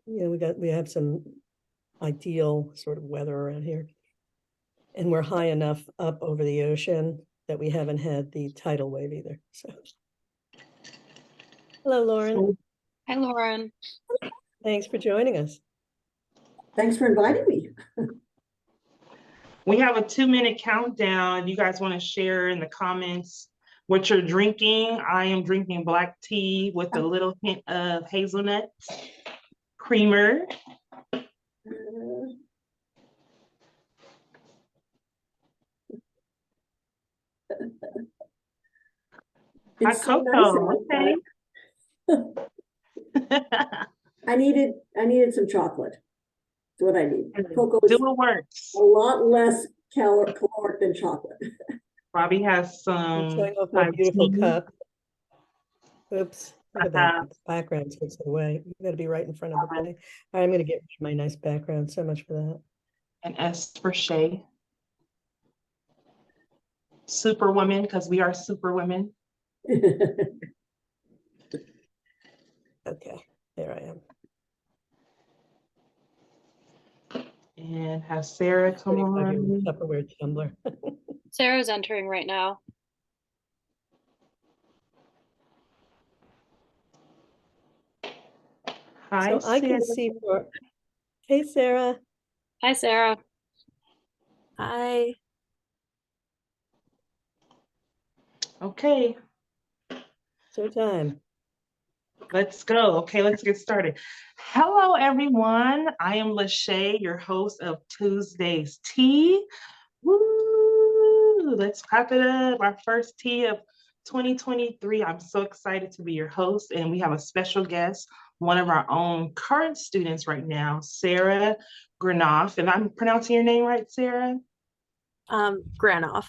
we have some ideal sort of weather around here. And we're high enough up over the ocean that we haven't had the tidal wave either. So, hello, Lauren. Hi, Lauren. Thanks for joining us. Thanks for inviting me. We have a 2-minute countdown. If you guys want to share in the comments what you're drinking. I am drinking black tea with a little hint of hazelnut creamer. Hot So cocoa. nice. Okay. I needed some chocolate. That's what I need. Cocoa is Do what works. a lot less caloric than chocolate. Robbie has I'm some showing off my Thai beautiful tea. cup. Oops, look at that. Background takes it away. You got to be right in front of the thing. I'm going to get rid of my nice background. So much for that. And S for Shay. Superwoman, because we are superwomen. Okay, there I am. And have Sarah come on. Tupperware tumbler. Sarah's entering right now. Hi, so I can see for. Hey, Sarah. Hi, Sarah. Hi. Okay. Showtime. Let's go. Okay, let's get started. Hello, everyone. I am Lashae, your host of Tuesday's Tea. Woo! Let's clap it up. Our first tea of 2023. I'm so excited to be your host, and we have a special guest, one of our own current students right now, Sarah Granoff. And I'm pronouncing your name right, Sarah? Granoff.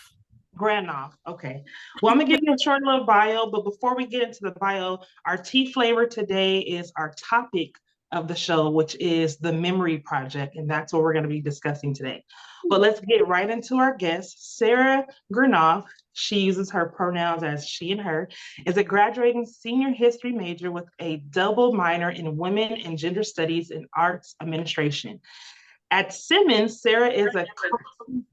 Granoff. Okay. Well, I'm gonna give you a short little bio, but before we get into the bio, our tea flavor today is our topic of the show, which is the Memory Project, and that's what we're going to be discussing today. But let's get right into our guest. Sarah Granoff, she uses her pronouns as she and her, is a graduating senior history major with a double minor in women and gender studies and arts administration. At Simmons, Sarah is a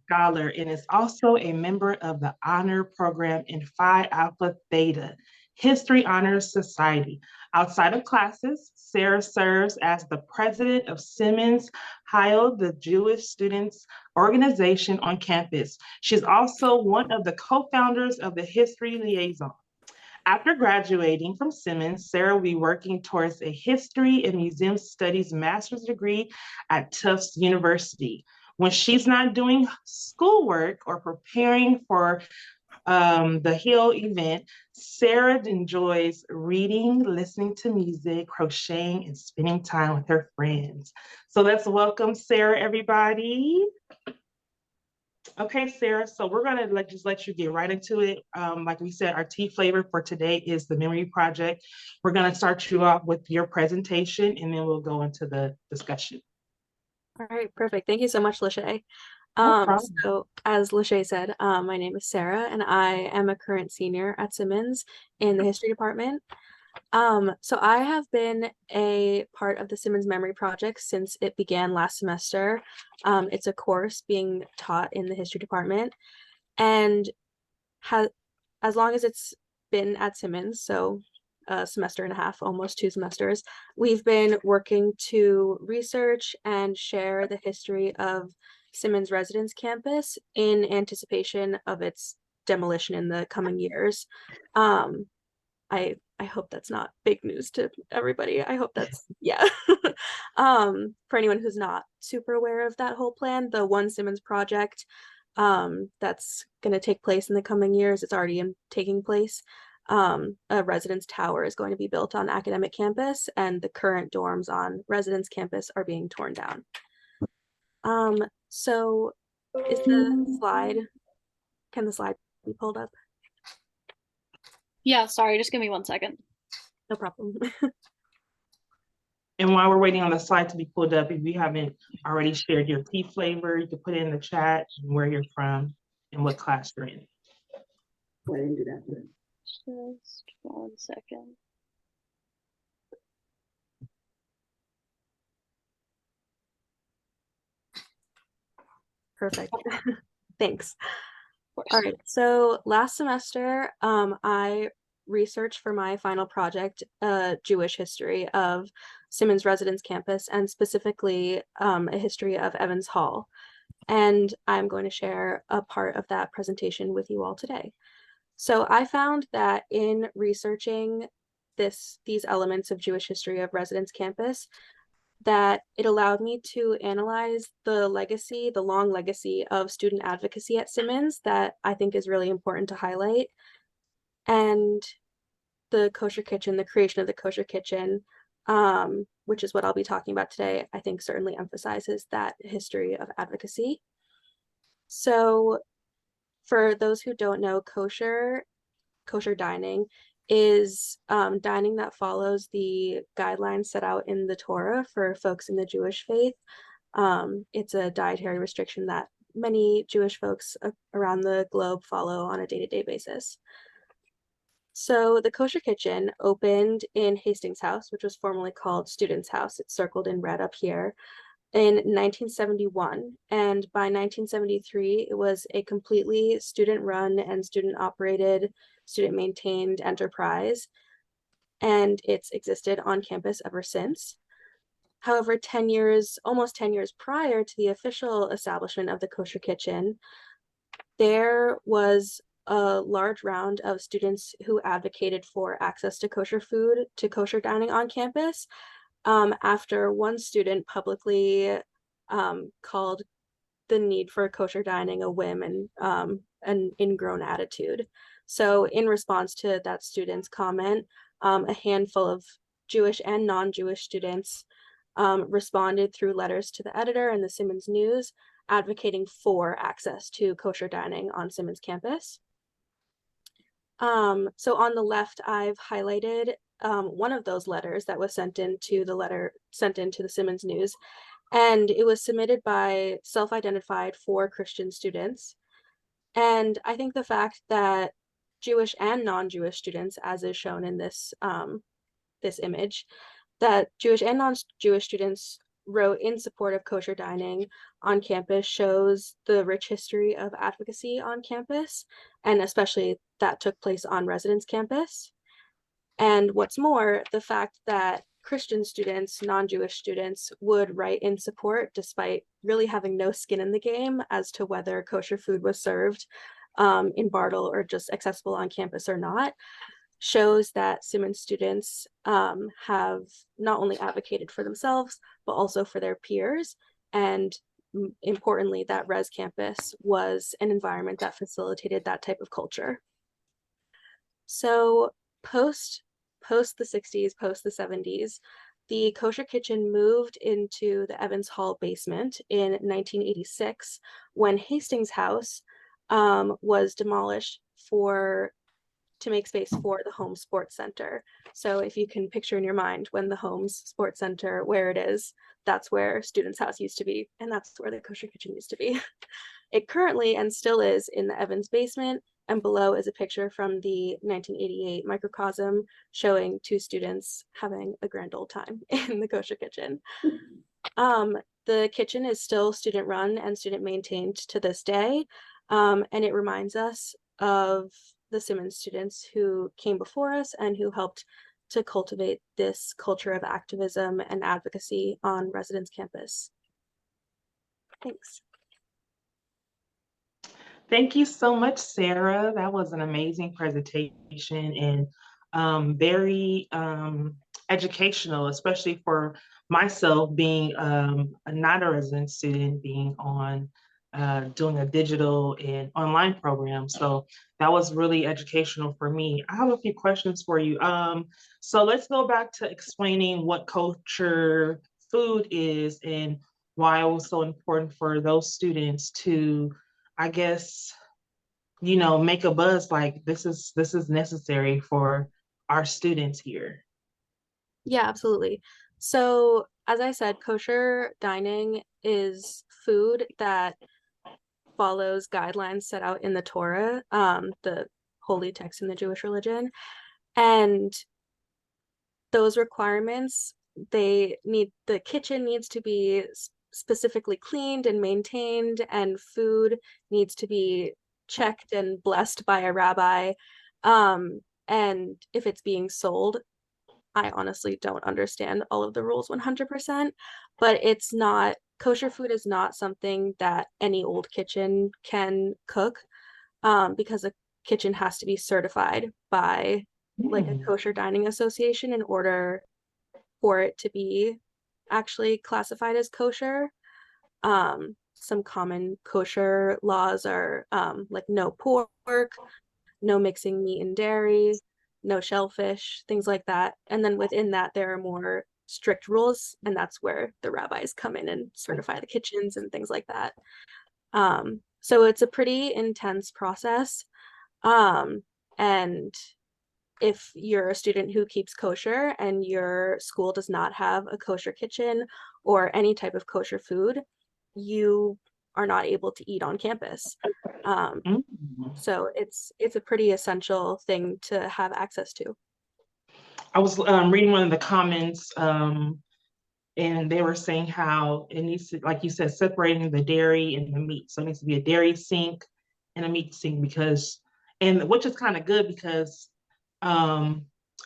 scholar and is also a member of the honor program in Phi Alpha Theta History Honors Society. Outside of classes, Sarah serves as the president of Simmons Hillel, the Jewish students organization on campus. She's also one of the co-founders of the History Liaison. After graduating from Simmons, Sarah will be working towards a History and Museum Studies master's degree at Tufts University. When she's not doing schoolwork or preparing for the Hill event, Sarah enjoys reading, listening to music, crocheting, and spending time with her friends. So let's welcome Sarah, everybody. Okay, Sarah, so we're gonna just let you get right into it. Like we said, our tea flavor for today is the Memory Project. We're gonna start you off with your presentation and then we'll go into the discussion. All right, perfect. Thank you so much, Lashae. No problem. So as Lashae said, my name is Sarah and I am a current senior at Simmons in the history department. So I have been a part of the Simmons Memory Project since it began last semester. It's a course being taught in the history department, and as long as it's been at Simmons, so a semester and a half, almost 2 semesters, we've been working to research and share the history of Simmons Residence Campus in anticipation of its demolition in the coming years. I hope that's not big news to everybody. I hope that's, yeah. For anyone who's not super aware of that whole plan, the One Simmons project that's going to take place in the coming years, it's already taking place. A residence tower is going to be built on academic campus, and the current dorms on residence campus are being torn down. So is the slide, can the slide be pulled up? Yeah, sorry, just give me 1 second. No problem. And while we're waiting on the slide to be pulled up, if you haven't already shared your tea flavor, you can put it in the chat and where you're from and what class you're in. I didn't do that. Just 1 second. Perfect. Thanks. Of All course. right. So last semester, I researched for my final project, Jewish history of Simmons Residence Campus, and specifically a history of Evans Hall. And I'm going to share a part of that presentation with you all today. So I found that in researching these elements of Jewish history of Residence Campus, that it allowed me to analyze the long legacy of student advocacy at Simmons that I think is really important to highlight. And the kosher kitchen, the creation of the kosher kitchen, which is what I'll be talking about today, I think certainly emphasizes that history of advocacy. So for those who don't know, kosher dining is dining that follows the guidelines set out in the Torah for folks in the Jewish faith. It's a dietary restriction that many Jewish folks around the globe follow on a day-to-day basis. So the kosher kitchen opened in Hastings House, which was formerly called Students House. It's circled in red up here, in 1971. And by 1973, it was a completely student-run and student-operated, student-maintained enterprise. And it's existed on campus ever since. However, almost 10 years prior to the official establishment of the kosher kitchen, there was a large round of students who advocated for access to kosher food, to kosher dining on campus, after one student publicly called the need for kosher dining a whim and an ingrown attitude. So in response to that student's comment, a handful of Jewish and non-Jewish students responded through letters to the editor and the Simmons News, advocating for access to kosher dining on Simmons campus. So on the left, I've highlighted one of those letters that was sent into the Simmons News, and it was submitted by self-identified 4 Christian students. And I think the fact that Jewish and non-Jewish students, as is shown in this image, that Jewish and non-Jewish students wrote in support of kosher dining on campus shows the rich history of advocacy on campus, and especially that took place on Residence Campus. And what's more, the fact that Christian students, non-Jewish students, would write in support despite really having no skin in the game as to whether kosher food was served in Bartle or just accessible on campus or not, shows that Simmons students have not only advocated for themselves, but also for their peers. And importantly, that Res Campus was an environment that facilitated that type of culture. So post the 60s, post the 70s, the kosher kitchen moved into the Evans Hall basement in 1986 when Hastings House was demolished to make space for the Home Sports Center. So if you can picture in your mind when the Homes Sports Center, where it is, that's where Students House used to be, and that's where the kosher kitchen used to be. It currently and still is in the Evans basement, and below is a picture from the 1988 microcosm showing 2 students having a grand old time in the kosher kitchen. The kitchen is still student run and student maintained to this day, and it reminds us of the Simmons students who came before us and who helped to cultivate this culture of activism and advocacy on Residence Campus. Thanks. Thank you so much, Sarah. That was an amazing presentation and very educational, especially for myself being not a resident student, being on doing a digital and online program. So that was really educational for me. I have a few questions for you. So let's go back to explaining what kosher food is and why it was so important for those students to, I guess, make a buzz like this is necessary for our students here. Yeah, absolutely. So as I said, kosher dining is food that follows guidelines set out in the Torah, the holy text in the Jewish religion. And those requirements, the kitchen needs to be specifically cleaned and maintained, and food needs to be checked and blessed by a rabbi. And if it's being sold, I honestly don't understand all of the rules 100%, but it's not, kosher food is not something that any old kitchen can cook, because a kitchen has to be certified by like a kosher dining association in order for it to be actually classified as kosher. Some common kosher laws are like no pork, no mixing meat and dairy, no shellfish, things like that. And then within that, there are more strict rules, and that's where the rabbis come in and certify the kitchens and things like that. So it's a pretty intense process. And if you're a student who keeps kosher and your school does not have a kosher kitchen or any type of kosher food, you are not able to eat on campus. So it's a pretty essential thing to have access to. I was reading one of the comments, and they were saying how it needs to, like you said, separating the dairy and the meat. So it needs to be a dairy sink and a meat sink, because, and which is kind of good because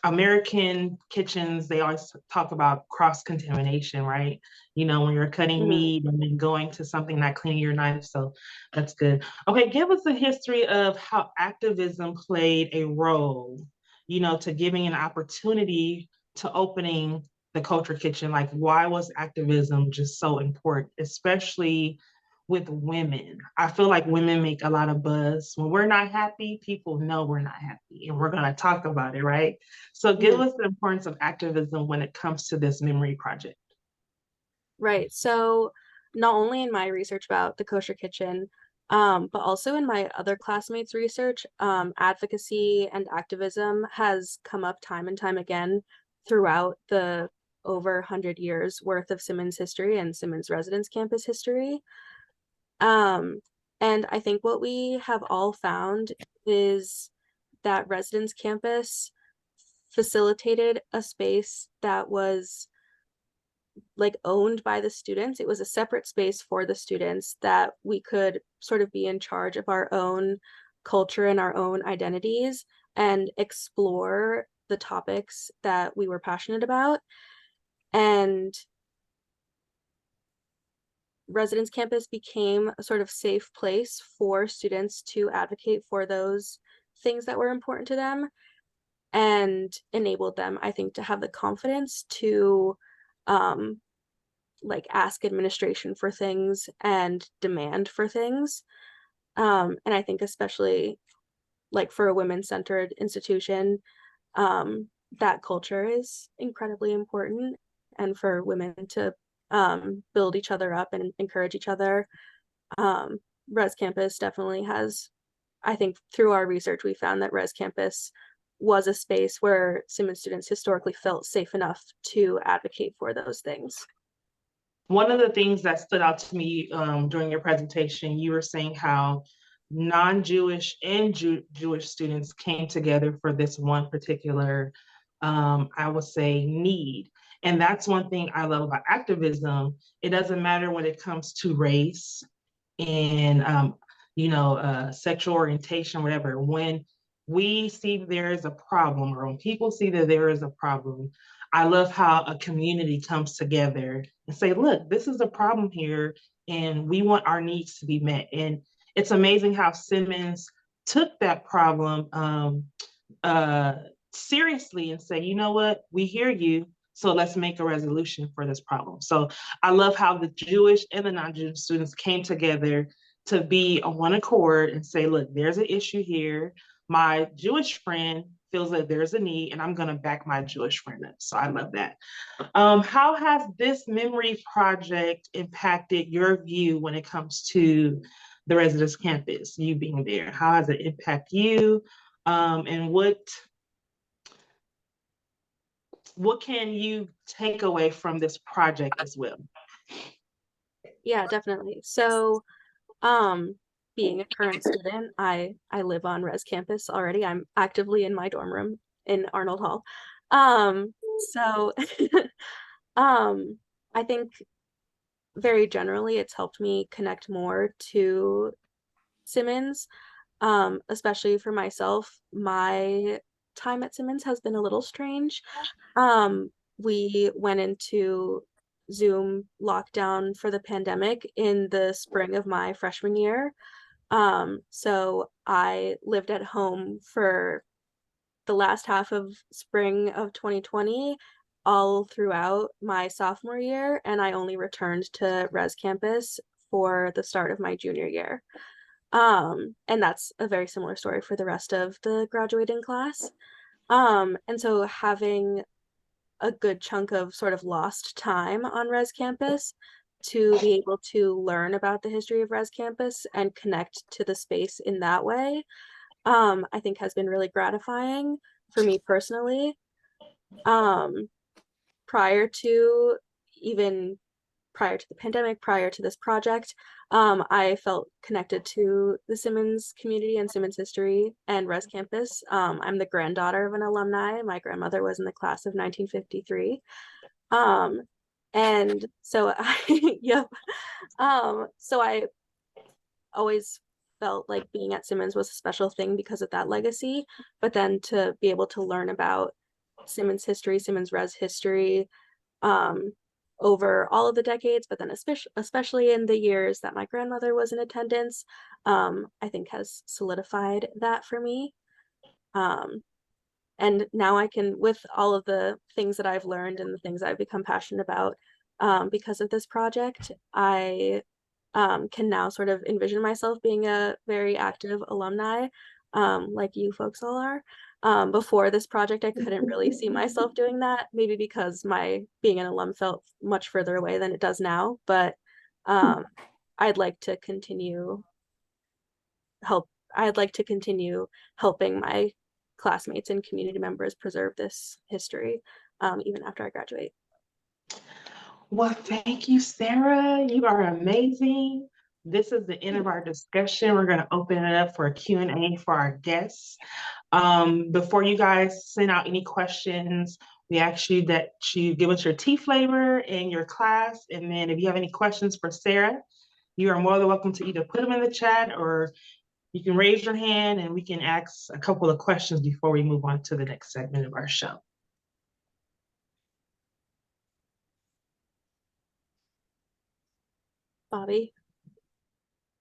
American kitchens, they always talk about cross-contamination, right? You know, when you're cutting meat and then going to something, not cleaning your knife. So that's good. Okay, give us a history of how activism played a role, you know, to giving an opportunity to opening the Culture Kitchen. Like, why was activism just so important, especially with women? I feel like women make a lot of buzz. When we're not happy, people know we're not happy, and we're going to talk about it, right? So give us the importance of activism when it comes to this memory project. Right. So not only in my research about the Kosher Kitchen, but also in my other classmates' research, advocacy and activism has come up time and time again throughout the over 100 years worth of Simmons history and Simmons Residence Campus history. And I think what we have all found is that Residence Campus facilitated a space that was like owned by the students. It was a separate space for the students that we could sort of be in charge of our own culture and our own identities and explore the topics that we were passionate about. And Residence Campus became a sort of safe place for students to advocate for those things that were important to them, and enabled them, I think, to have the confidence to like ask administration for things and demand for things. And I think especially like for a women-centered institution, that culture is incredibly important, and for women to build each other up and encourage each other. Res Campus definitely has, I think through our research, we found that Res Campus was a space where Simmons students historically felt safe enough to advocate for those things. One of the things that stood out to me during your presentation, you were saying how non-Jewish and Jewish students came together for this one particular, I would say, need. And that's one thing I love about activism. It doesn't matter when it comes to race and, sexual orientation, whatever. When we see there is a problem, or when people see that there is a problem, I love how a community comes together and say, look, this is a problem here, and we want our needs to be met. And it's amazing how Simmons took that problem seriously and said, you know what, we hear you, so let's make a resolution for this problem. So I love how the Jewish and the non-Jewish students came together to be on one accord and say, look, there's an issue here. My Jewish friend feels that there's a need, and I'm going to back my Jewish friend up. So I love that. How has this memory project impacted your view when it comes to the Residence Campus, you being there? How has it impacted you? And what can you take away from this project as well? Yeah, definitely. So being a current student, I live on Res Campus already. I'm actively in my dorm room in Arnold Hall. So I think very generally, it's helped me connect more to Simmons, especially for myself. My time at Simmons has been a little strange. We went into Zoom lockdown for the pandemic in the spring of my freshman year. So I lived at home for the last half of spring of 2020 all throughout my sophomore year, and I only returned to Res Campus for the start of my junior year. And that's a very similar story for the rest of the graduating class. And so having a good chunk of sort of lost time on Res Campus to be able to learn about the history of Res Campus and connect to the space in that way, I think has been really gratifying for me personally. Prior to the pandemic, prior to this project, I felt connected to the Simmons community and Simmons history and Res Campus. I'm the granddaughter of an alumni. My grandmother was in the class of 1953. And so yep. So I always felt like being at Simmons was a special thing because of that legacy, but then to be able to learn about Simmons history, Simmons Res history, over all of the decades, but then especially in the years that my grandmother was in attendance, I think has solidified that for me. And now I can, with all of the things that I've learned and the things I've become passionate about because of this project, I can now sort of envision myself being a very active alumni, like you folks all are. Before this project, I couldn't really see myself doing that, maybe because my being an alum felt much further away than it does now, but I'd like to continue helping my classmates and community members preserve this history, even after I graduate. Well, thank you, Sarah. You are amazing. This is the end of our discussion. We're going to open it up for a Q&A for our guests. Before you guys send out any questions, we ask you that you give us your tea flavor and your class. And then if you have any questions for Sarah, you are more than welcome to either put them in the chat or you can raise your hand and we can ask a couple of questions before we move on to the next segment of our show. Bobby?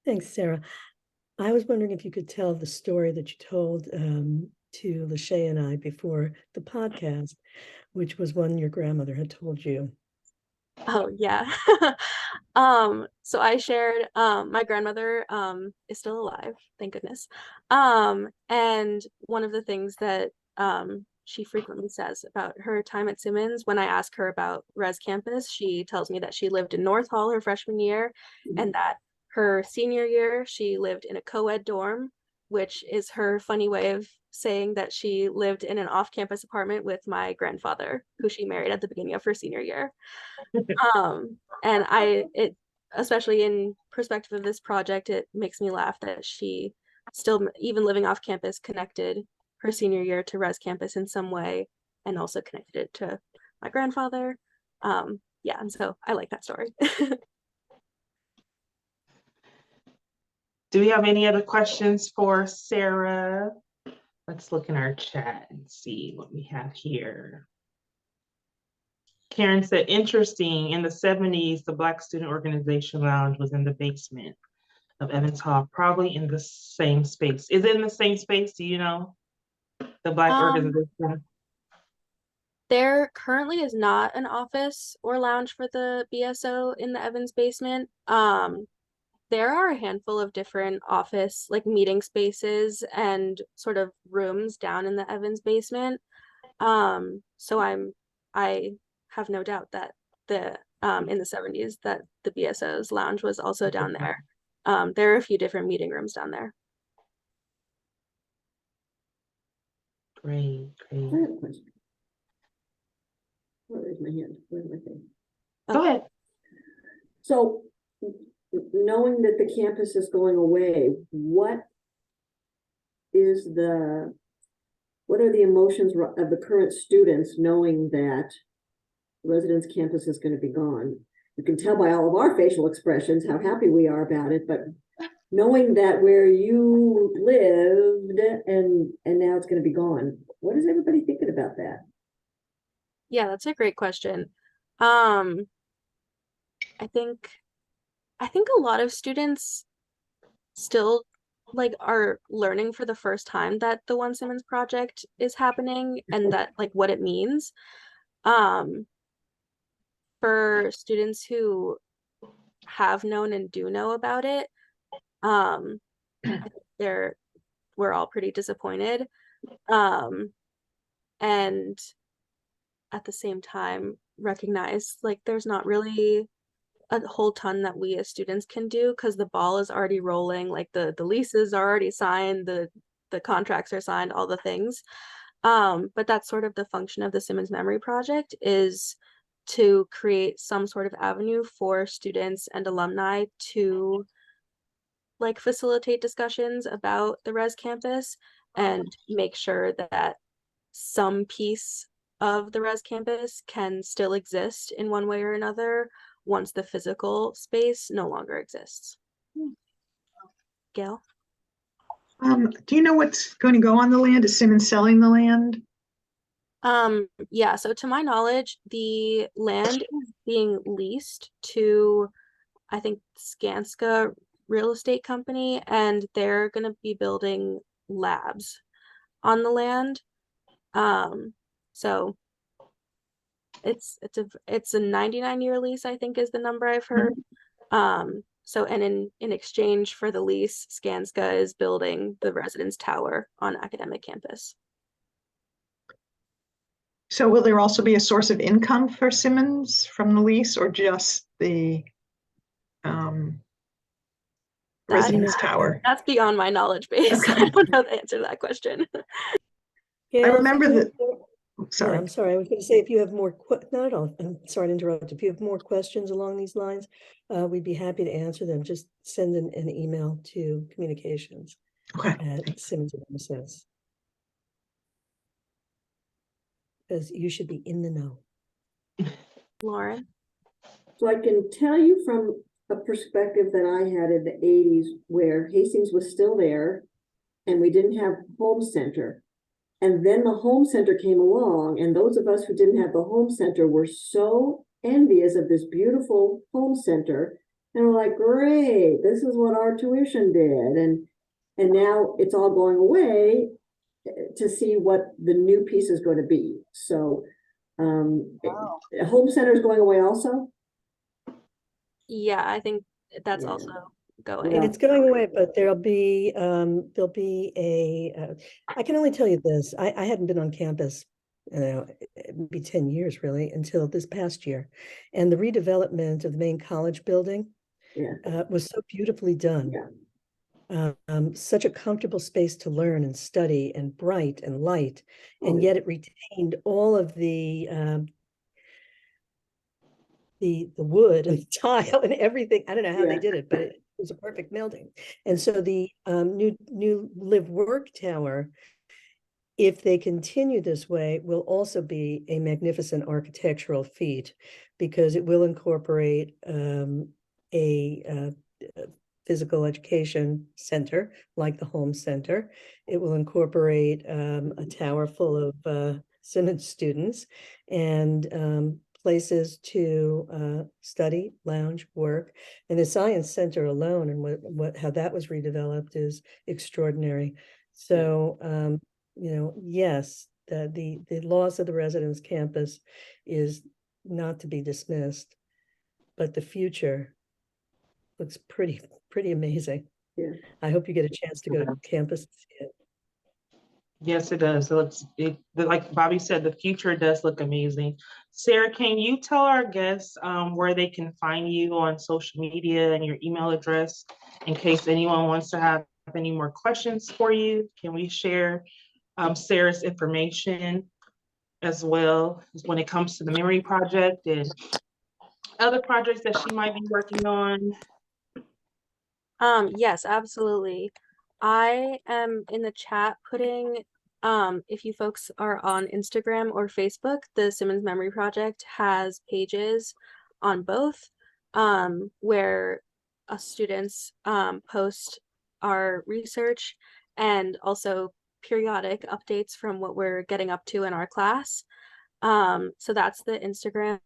Thanks, Sarah. I was wondering if you could tell the story that you told to Lashae and I before the podcast, which was one your grandmother had told you. Oh yeah. So I shared my grandmother is still alive, thank goodness. And one of the things that she frequently says about her time at Simmons, when I ask her about Res Campus, she tells me that she lived in North Hall her freshman year, and that her senior year she lived in a co-ed dorm, which is her funny way of saying that she lived in an off-campus apartment with my grandfather, who she married at the beginning of her senior year. And it especially in perspective of this project, it makes me laugh that she still, even living off campus, connected her senior year to Res Campus in some way, and also connected it to my grandfather. Yeah, and so I like that story. Do we have any other questions for Sarah? Let's look in our chat and see what we have here. Karen said, interesting, in the 70s, the Black Student Organization Lounge was in the basement of Evans Hall, probably in the same space. Is it in the same space? Do you know? The Black organization? There currently is not an office or lounge for the BSO in the Evans basement. There are a handful of different office, like meeting spaces and sort of rooms down in the Evans basement. So I have no doubt that in the 70s that the BSO's lounge was also down there. There are a few different meeting rooms down there. Great. I have a question. Where's my hand? Where's my thing? Go ahead. So, knowing that the campus is going away, what are the emotions of the current students knowing that residence campus is going to be gone? you can tell by all of our facial expressions how happy we are about it, but knowing that where you lived and now it's going to be gone, what is everybody thinking about that? Yeah, that's a great question. I think a lot of students still like are learning for the first time that the One Simmons project is happening and that like what it means. For students who have known and do know about it, I think we're all pretty disappointed. And at the same time recognize like there's not really a whole ton that we as students can do because the ball is already rolling, like the leases are already signed, the contracts are signed, all the things. But that's sort of the function of the Simmons Memory Project, is to create some sort of avenue for students and alumni to like facilitate discussions about the res campus and make sure that some piece of the res campus can still exist in one way or another once the physical space no longer exists. Gail? Do you know what's going to go on the land? Is Simmons selling the land? Yeah, so to my knowledge, the land is being leased to, I think, Skanska Real Estate Company, and they're going to be building labs on the land. So it's a 99-year lease, I think is the number I've heard. So and in exchange for the lease, Skanska is building the residence tower on academic campus. So will there also be a source of income for Simmons from the lease, or just the residence tower? That's beyond my knowledge base. Okay. I don't know the answer to that question. Gail, I remember that. Yeah, I'm sorry. I was going to say, if you have more, not at all, I'm sorry to interrupt. If you have more questions along these lines, we'd be happy to answer them. Just send an email to communications Okay. at Simmons MSS. Because you should be in the know. Lauren? So I can tell you from a perspective that I had in the 80s where Hastings was still there and we didn't have home center. And then the home center came along, and those of us who didn't have the home center were so envious of this beautiful home center. And we're like, great, this is what our tuition did. And now it's all going away to see what the new piece is going to be. So Wow. home center is going away also? Yeah, I think that's Yeah. also going. Yeah. It's going away, but there'll be a I can only tell you this. I hadn't been on campus, it'd be 10 years really, until this past year. And the redevelopment of the main college building was so beautifully done. Yeah. Such a comfortable space to learn and study, and bright and light, and yet it retained all of the wood and tile and everything. I don't know how they did it, but it was a perfect melding. And so the new live work tower, if they continue this way, will also be a magnificent architectural feat, because it will incorporate a physical education center like the home center. It will incorporate a tower full of Simmons students and places to study, lounge, work. And the science center alone and how that was redeveloped is extraordinary. So yes, the loss of the residence campus is not to be dismissed, but the future looks pretty amazing. Yeah. I hope you get a chance to go to campus and see it. Yes, it does. Like Bobby said, the future does look amazing. Sarah, can you tell our guests where they can find you on social media and your email address in case anyone wants to have any more questions for you? Can we share Sarah's information as well when it comes to the Memory Project and other projects that she might be working on? Yes, absolutely. I am in the chat putting, if you folks are on Instagram or Facebook, the Simmons Memory Project has pages on both. where us students post our research and also periodic updates from what we're getting up to in our class. So that's the Instagram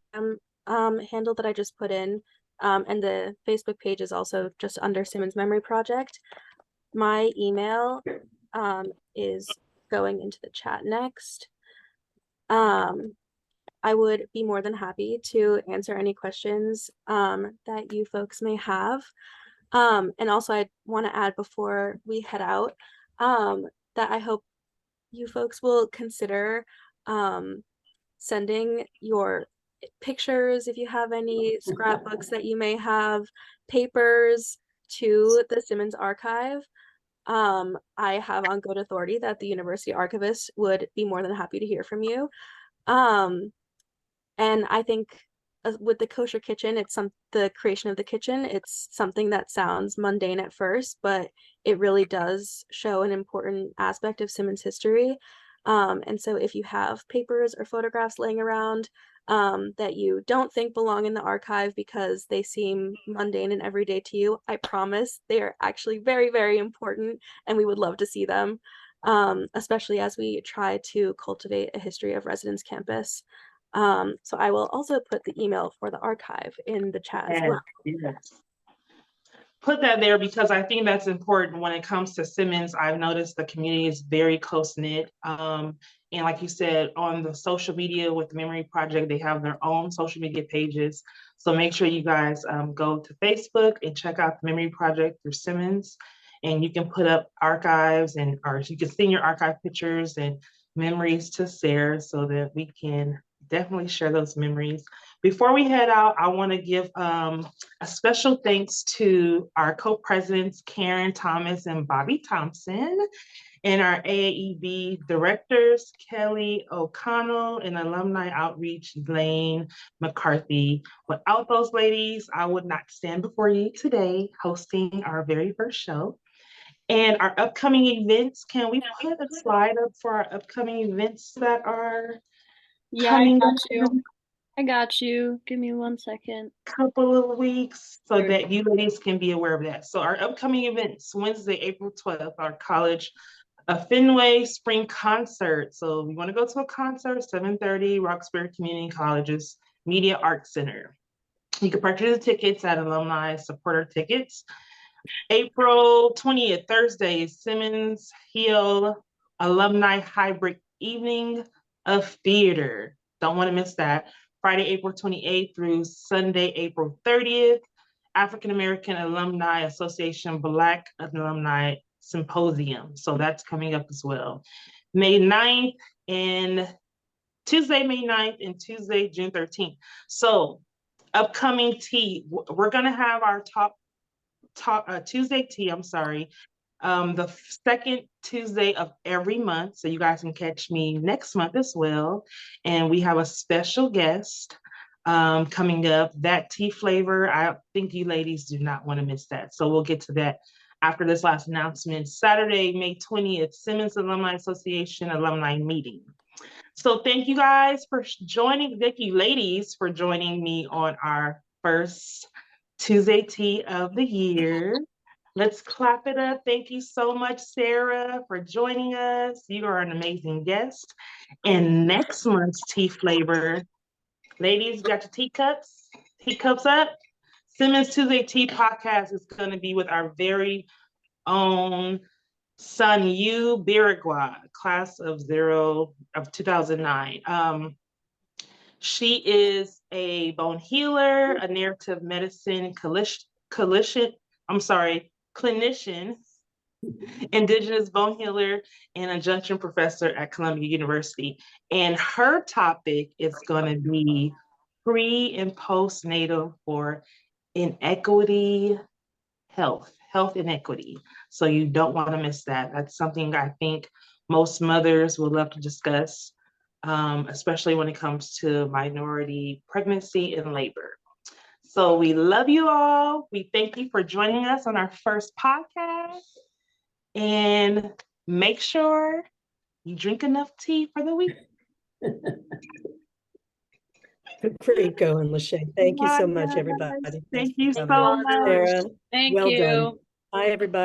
handle that I just put in. And the Facebook page is also just under Simmons Memory Project. My email is going into the chat next. I would be more than happy to answer any questions that you folks may have. And also I want to add before we head out that I hope you folks will consider sending your pictures, if you have any scrapbooks that you may have, papers, to the Simmons Archive. I have on good authority that the university archivist would be more than happy to hear from you. And I think with the kosher kitchen, the creation of the kitchen, it's something that sounds mundane at first, but it really does show an important aspect of Simmons history. And so if you have papers or photographs laying around that you don't think belong in the archive because they seem mundane and everyday to you, I promise they are actually very, very important, and we would love to see them, especially as we try to cultivate a history of Residence Campus. So I will also put the email for the archive in the chat as well. Yes. Put that there because I think that's important when it comes to Simmons. I've noticed the community is very close-knit. And like you said, on the social media with the Memory Project, they have their own social media pages. So make sure you guys go to Facebook and check out the Memory Project through Simmons. And you can put up archives or you can send your archive pictures and memories to Sarah so that we can definitely share those memories. Before we head out, I want to give a special thanks to our co-presidents, Karen Thomas and Bobby Thompson, and our AAEB directors, Kelly O'Connell, and alumni outreach, Lane McCarthy. Without those ladies, I would not stand before you today hosting our very first show. And our upcoming events, can we put a slide up for our upcoming events that are coming I got you. Give me 1 second. couple of weeks so that you ladies can be aware of that. So our upcoming events, Wednesday, April 12th, our College of Fenway Spring Concert. So we want to go to a concert, 7:30, Roxbury Community College's Media Arts Center. You can purchase the tickets at Alumni Supporter Tickets. April 20th, Thursday, Simmons Hill Alumni Hybrid Evening of Theater. Don't want to miss that. Friday, April 28th through Sunday, April 30th, African American Alumni Association Black Alumni Symposium. So that's coming up as well. May 9th and Tuesday, May 9th and Tuesday, June 13th. So upcoming tea, we're going to have our Tuesday tea, the second Tuesday of every month. So you guys can catch me next month as well. And we have a special guest coming up. That tea flavor, I think you ladies do not want to miss that. So we'll get to that after this last announcement. Saturday, May 20th, Simmons Alumni Association Alumni Meeting. So thank you guys for joining, thank you ladies for joining me on our first Tuesday tea of the year. Let's clap it up. Thank you so much, Sarah, for joining us. You are an amazing guest. And next month's tea flavor, ladies, got your teacups up? Simmons Tuesday Tea Podcast is going to be with our very own Sun Yu Birigua, class of 2009. She is a bone healer, a narrative medicine clinician, indigenous bone healer, and adjunct professor at Columbia University. And her topic is going to be pre and postnatal for inequity health inequity. So you don't want to miss that. That's something I think most mothers would love to discuss, especially when it comes to minority pregnancy and labor. So we love you all. We thank you for joining us on our first podcast. And make sure you drink enough tea for the week. Great going, Lashae. Thank you so much, Yes. everybody. Thank Thanks you for so coming. much. Sarah, Thank well you. done. Bye, everybody.